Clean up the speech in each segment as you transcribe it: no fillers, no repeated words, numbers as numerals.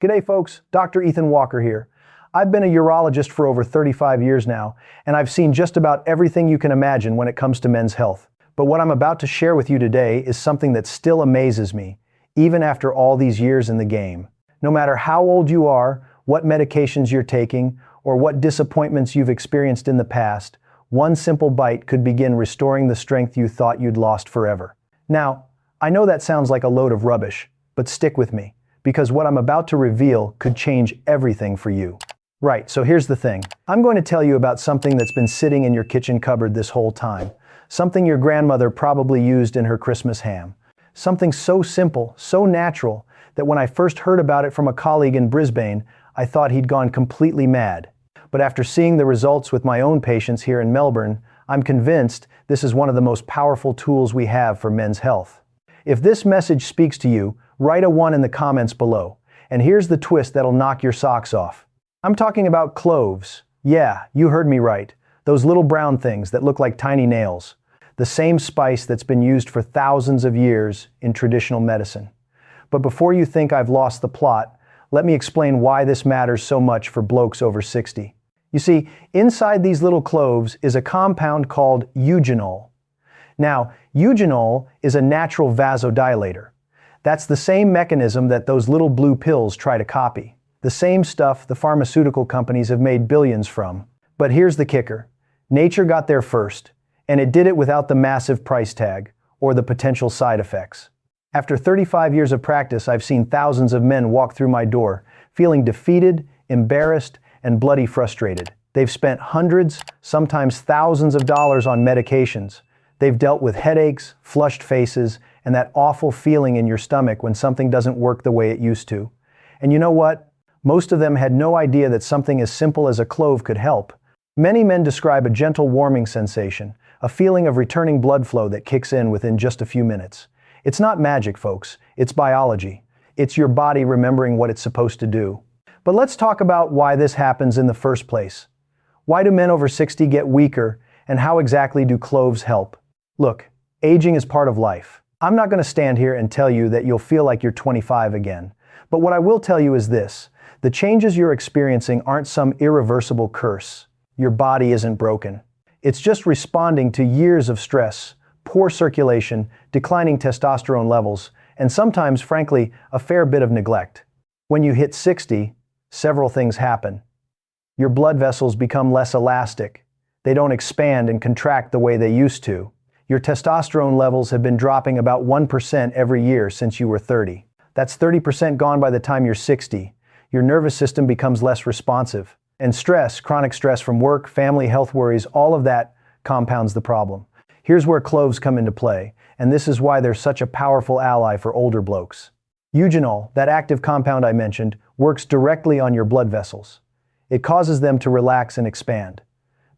G'day folks, Dr. Ethan Walker here. I've been a urologist for over 35 years now, and I've seen just about everything you can imagine when it comes to men's health. But what I'm about to share with you today is something that still amazes me, even after all these years in the game. No matter how old you are, what medications you're taking, or what disappointments you've experienced in the past, one simple bite could begin restoring the strength you thought you'd lost forever. Now, I know that sounds like a load of rubbish, but stick with me, because what I'm about to reveal could change everything for you. Right, so here's the thing. I'm going to tell you about something that's been sitting in your kitchen cupboard this whole time. Something your grandmother probably used in her Christmas ham. Something so simple, so natural, that when I first heard about it from a colleague in Brisbane, I thought he'd gone completely mad. But after seeing the results with my own patients here in Melbourne, I'm convinced this is one of the most powerful tools we have for men's health. If this message speaks to you, write a 1 in the comments below. And here's the twist that'll knock your socks off. I'm talking about cloves. Yeah, you heard me right. Those little brown things that look like tiny nails. The same spice that's been used for thousands of years in traditional medicine. But before you think I've lost the plot, let me explain why this matters so much for blokes over 60. You see, inside these little cloves is a compound called Eugenol. Now, Eugenol is a natural vasodilator. That's the same mechanism that those little blue pills try to copy. The same stuff the pharmaceutical companies have made billions from. But here's the kicker. Nature got there first, and it did it without the massive price tag or the potential side effects. After 35 years of practice, I've seen thousands of men walk through my door, feeling defeated, embarrassed, and bloody frustrated. They've spent hundreds, sometimes thousands of dollars on medications. They've dealt with headaches, flushed faces, and that awful feeling in your stomach when something doesn't work the way it used to. And you know what? Most of them had no idea that something as simple as a clove could help. Many men describe a gentle warming sensation, a feeling of returning blood flow that kicks in within just a few minutes. It's not magic, folks. It's biology. It's your body remembering what it's supposed to do. But let's talk about why this happens in the first place. Why do men over 60 get weaker, and how exactly do cloves help? Look, aging is part of life. I'm not going to stand here and tell you that you'll feel like you're 25 again. But what I will tell you is this. The changes you're experiencing aren't some irreversible curse. Your body isn't broken. It's just responding to years of stress, poor circulation, declining testosterone levels, and sometimes, frankly, a fair bit of neglect. When you hit 60, several things happen. Your blood vessels become less elastic. They don't expand and contract the way they used to. Your testosterone levels have been dropping about 1% every year since you were 30. That's 30% gone by the time you're 60. Your nervous system becomes less responsive. And stress, chronic stress from work, family, health worries, all of that compounds the problem. Here's where cloves come into play, and this is why they're such a powerful ally for older blokes. Eugenol, that active compound I mentioned, works directly on your blood vessels. It causes them to relax and expand.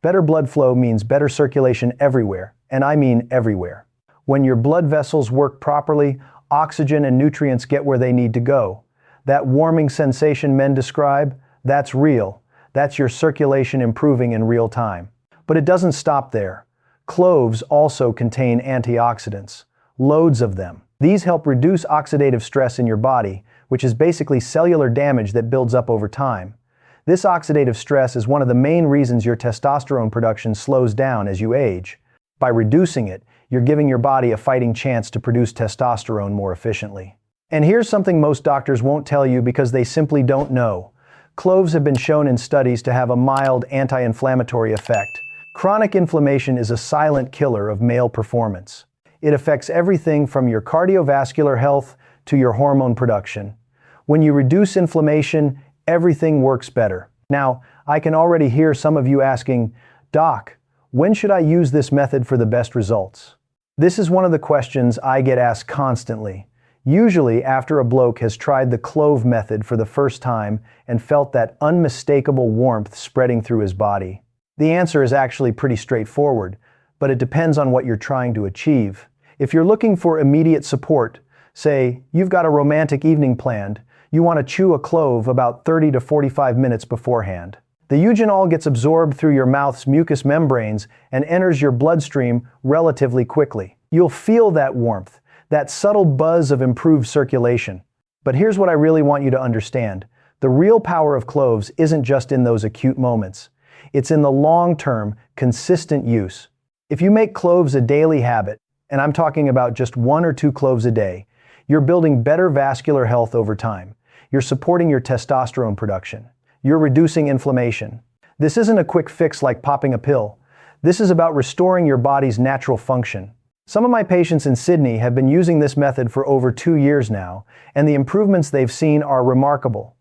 Better blood flow means better circulation everywhere, and I mean everywhere. When your blood vessels work properly, oxygen and nutrients get where they need to go. That warming sensation men describe, that's real. That's your circulation improving in real time. But it doesn't stop there. Cloves also contain antioxidants, loads of them. These help reduce oxidative stress in your body, which is basically cellular damage that builds up over time. This oxidative stress is one of the main reasons your testosterone production slows down as you age. By reducing it, you're giving your body a fighting chance to produce testosterone more efficiently. And here's something most doctors won't tell you because they simply don't know. Cloves have been shown in studies to have a mild anti-inflammatory effect. Chronic inflammation is a silent killer of male performance. It affects everything from your cardiovascular health to your hormone production. When you reduce inflammation, everything works better. Now, I can already hear some of you asking, Doc, when should I use this method for the best results? This is one of the questions I get asked constantly. Usually after a bloke has tried the clove method for the first time and felt that unmistakable warmth spreading through his body. The answer is actually pretty straightforward, but it depends on what you're trying to achieve. If you're looking for immediate support, say you've got a romantic evening planned, you want to chew a clove about 30 to 45 minutes beforehand. The eugenol gets absorbed through your mouth's mucous membranes and enters your bloodstream relatively quickly. You'll feel that warmth, that subtle buzz of improved circulation. But here's what I really want you to understand. The real power of cloves isn't just in those acute moments. It's in the long-term, consistent use. If you make cloves a daily habit, and I'm talking about just 1 or 2 cloves a day, you're building better vascular health over time. You're supporting your testosterone production. You're reducing inflammation. This isn't a quick fix like popping a pill. This is about restoring your body's natural function. Some of my patients in Sydney have been using this method for over 2 years now, and the improvements they've seen are remarkable.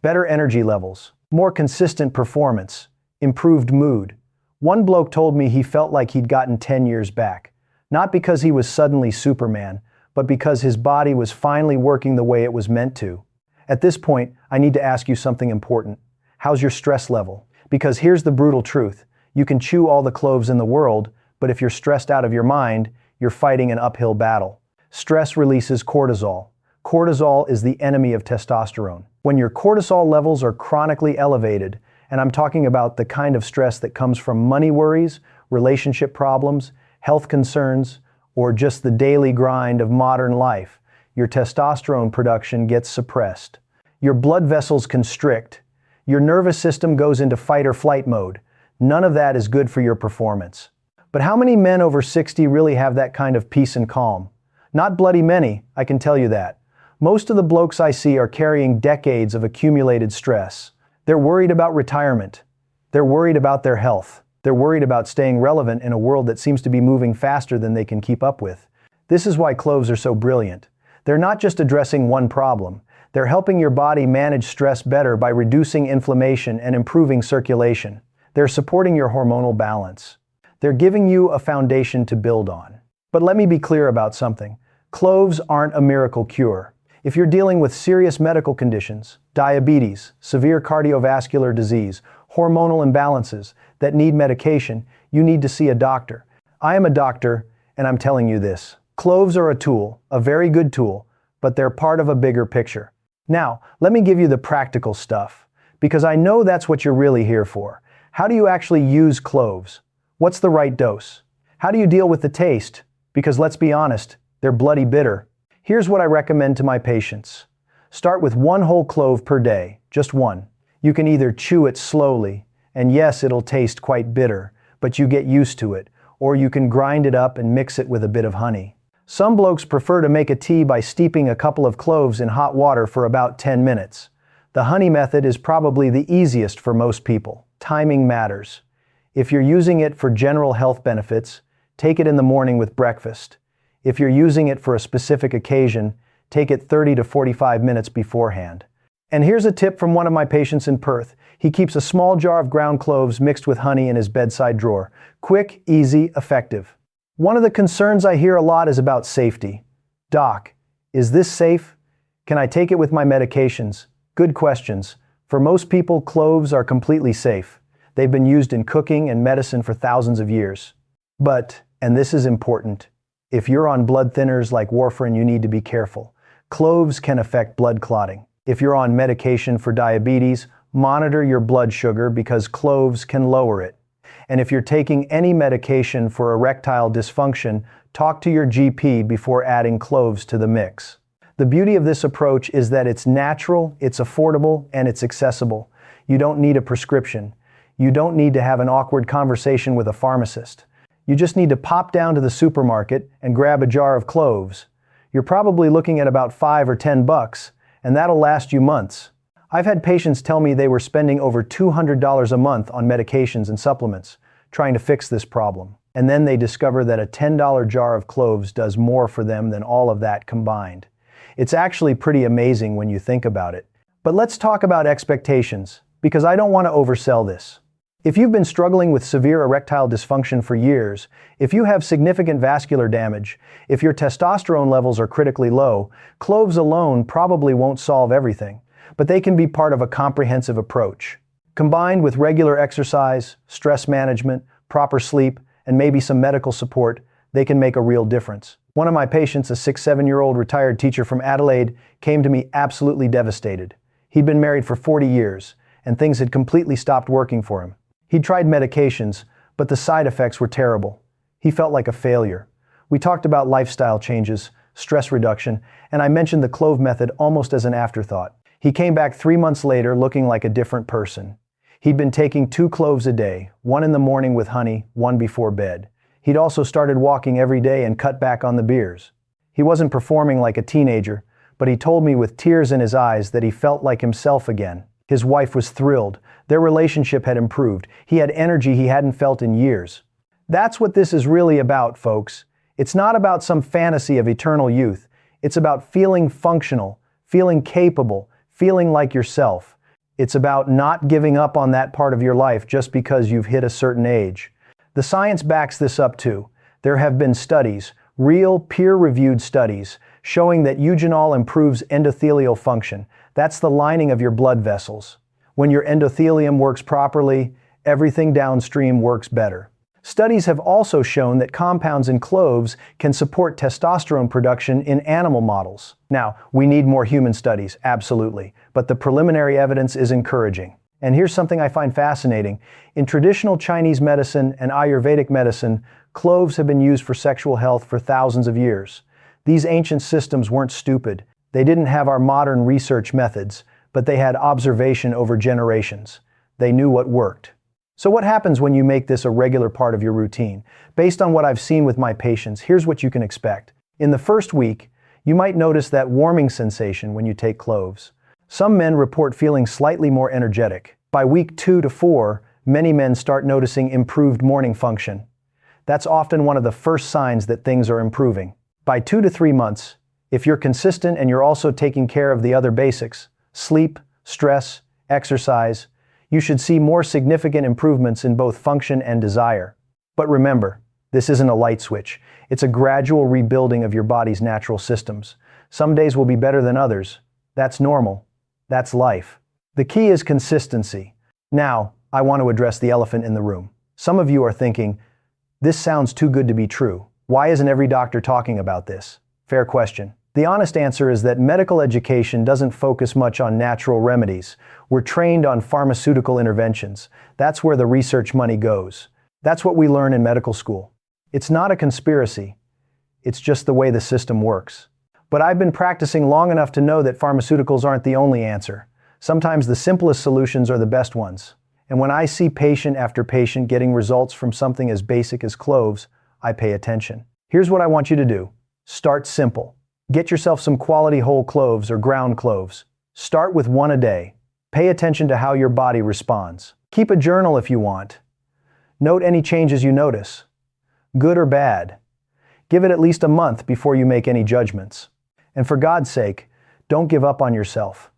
Better energy levels, more consistent performance, improved mood. One bloke told me he felt like he'd gotten 10 years back. Not because he was suddenly Superman, but because his body was finally working the way it was meant to. At this point, I need to ask you something important. How's your stress level? Because here's the brutal truth. You can chew all the cloves in the world, but if you're stressed out of your mind, you're fighting an uphill battle. Stress releases cortisol. Cortisol is the enemy of testosterone. When your cortisol levels are chronically elevated, and I'm talking about the kind of stress that comes from money worries, relationship problems, health concerns, or just the daily grind of modern life, your testosterone production gets suppressed. Your blood vessels constrict. Your nervous system goes into fight or flight mode. None of that is good for your performance. But how many men over 60 really have that kind of peace and calm? Not bloody many, I can tell you that. Most of the blokes I see are carrying decades of accumulated stress. They're worried about retirement. They're worried about their health. They're worried about staying relevant in a world that seems to be moving faster than they can keep up with. This is why cloves are so brilliant. They're not just addressing one problem. They're helping your body manage stress better by reducing inflammation and improving circulation. They're supporting your hormonal balance. They're giving you a foundation to build on. But let me be clear about something. Cloves aren't a miracle cure. If you're dealing with serious medical conditions, diabetes, severe cardiovascular disease, hormonal imbalances that need medication, you need to see a doctor. I am a doctor, and I'm telling you this. Cloves are a tool, a very good tool, but they're part of a bigger picture. Now, let me give you the practical stuff, because I know that's what you're really here for. How do you actually use cloves? What's the right dose? How do you deal with the taste? Because let's be honest, they're bloody bitter. Here's what I recommend to my patients. Start with 1 whole clove per day, just 1. You can either chew it slowly, and yes, it'll taste quite bitter, but you get used to it, or you can grind it up and mix it with a bit of honey. Some blokes prefer to make a tea by steeping a couple of cloves in hot water for about 10 minutes. The honey method is probably the easiest for most people. Timing matters. If you're using it for general health benefits, take it in the morning with breakfast. If you're using it for a specific occasion, take it 30 to 45 minutes beforehand. And here's a tip from one of my patients in Perth. He keeps a small jar of ground cloves mixed with honey in his bedside drawer. Quick, easy, effective. One of the concerns I hear a lot is about safety. Doc, is this safe? Can I take it with my medications? Good questions. For most people, cloves are completely safe. They've been used in cooking and medicine for thousands of years. But, and this is important, if you're on blood thinners like warfarin, you need to be careful. Cloves can affect blood clotting. If you're on medication for diabetes, monitor your blood sugar because cloves can lower it. And if you're taking any medication for erectile dysfunction, talk to your GP before adding cloves to the mix. The beauty of this approach is that it's natural, it's affordable, and it's accessible. You don't need a prescription. You don't need to have an awkward conversation with a pharmacist. You just need to pop down to the supermarket and grab a jar of cloves. You're probably looking at about $5 or $10, and that'll last you months. I've had patients tell me they were spending over $200 a month on medications and supplements, trying to fix this problem. And then they discover that a $10 jar of cloves does more for them than all of that combined. It's actually pretty amazing when you think about it. But let's talk about expectations, because I don't want to oversell this. If you've been struggling with severe erectile dysfunction for years, if you have significant vascular damage, if your testosterone levels are critically low, cloves alone probably won't solve everything, but they can be part of a comprehensive approach. Combined with regular exercise, stress management, proper sleep, and maybe some medical support, they can make a real difference. One of my patients, a 6-7-year-old retired teacher from Adelaide, came to me absolutely devastated. He'd been married for 40 years, and things had completely stopped working for him. He'd tried medications, but the side effects were terrible. He felt like a failure. We talked about lifestyle changes, stress reduction, and I mentioned the clove method almost as an afterthought. He came back 3 months later looking like a different person. He'd been taking 2 cloves a day, one in the morning with honey, one before bed. He'd also started walking every day and cut back on the beers. He wasn't performing like a teenager, but he told me with tears in his eyes that he felt like himself again. His wife was thrilled. Their relationship had improved. He had energy he hadn't felt in years. That's what this is really about, folks. It's not about some fantasy of eternal youth. It's about feeling functional, feeling capable, feeling like yourself. It's about not giving up on that part of your life just because you've hit a certain age. The science backs this up too. There have been studies, real peer-reviewed studies, showing that eugenol improves endothelial function. That's the lining of your blood vessels. When your endothelium works properly, everything downstream works better. Studies have also shown that compounds in cloves can support testosterone production in animal models. Now, we need more human studies, absolutely, but the preliminary evidence is encouraging. And here's something I find fascinating. In traditional Chinese medicine and Ayurvedic medicine, cloves have been used for sexual health for thousands of years. These ancient systems weren't stupid. They didn't have our modern research methods, but they had observation over generations. They knew what worked. So what happens when you make this a regular part of your routine? Based on what I've seen with my patients, here's what you can expect. In the first week, you might notice that warming sensation when you take cloves. Some men report feeling slightly more energetic. By week 2 to 4, many men start noticing improved morning function. That's often one of the first signs that things are improving. By 2 to 3 months, if you're consistent and you're also taking care of the other basics, sleep, stress, exercise, you should see more significant improvements in both function and desire. But remember, this isn't a light switch. It's a gradual rebuilding of your body's natural systems. Some days will be better than others. That's normal. That's life. The key is consistency. Now, I want to address the elephant in the room. Some of you are thinking, this sounds too good to be true. Why isn't every doctor talking about this? Fair question. The honest answer is that medical education doesn't focus much on natural remedies. We're trained on pharmaceutical interventions. That's where the research money goes. That's what we learn in medical school. It's not a conspiracy. It's just the way the system works. But I've been practicing long enough to know that pharmaceuticals aren't the only answer. Sometimes the simplest solutions are the best ones. And when I see patient after patient getting results from something as basic as cloves, I pay attention. Here's what I want you to do. Start simple. Get yourself some quality whole cloves or ground cloves. Start with 1 a day. Pay attention to how your body responds. Keep a journal if you want. Note any changes you notice, good or bad. Give it at least a month before you make any judgments. And for God's sake, don't give up on yourself.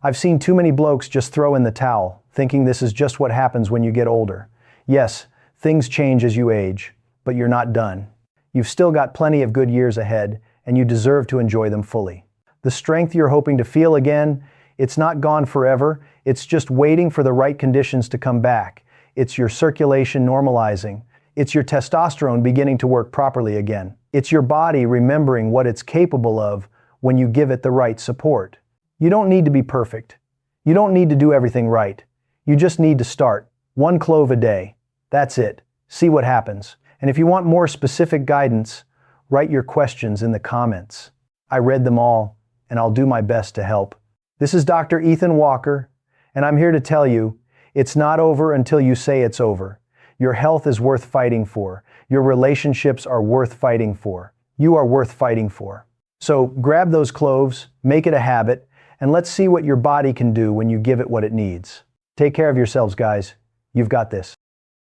I've seen too many blokes just throw in the towel, thinking this is just what happens when you get older. Yes, things change as you age, but you're not done. You've still got plenty of good years ahead, and you deserve to enjoy them fully. The strength you're hoping to feel again, it's not gone forever. It's just waiting for the right conditions to come back. It's your circulation normalizing. It's your testosterone beginning to work properly again. It's your body remembering what it's capable of when you give it the right support. You don't need to be perfect. You don't need to do everything right. You just need to start. 1 clove a day. That's it. See what happens. And if you want more specific guidance, write your questions in the comments. I read them all, and I'll do my best to help. This is Dr. Ethan Walker, and I'm here to tell you, it's not over until you say it's over. Your health is worth fighting for. Your relationships are worth fighting for. You are worth fighting for. So grab those cloves, make it a habit, and let's see what your body can do when you give it what it needs. Take care of yourselves, guys. You've got this.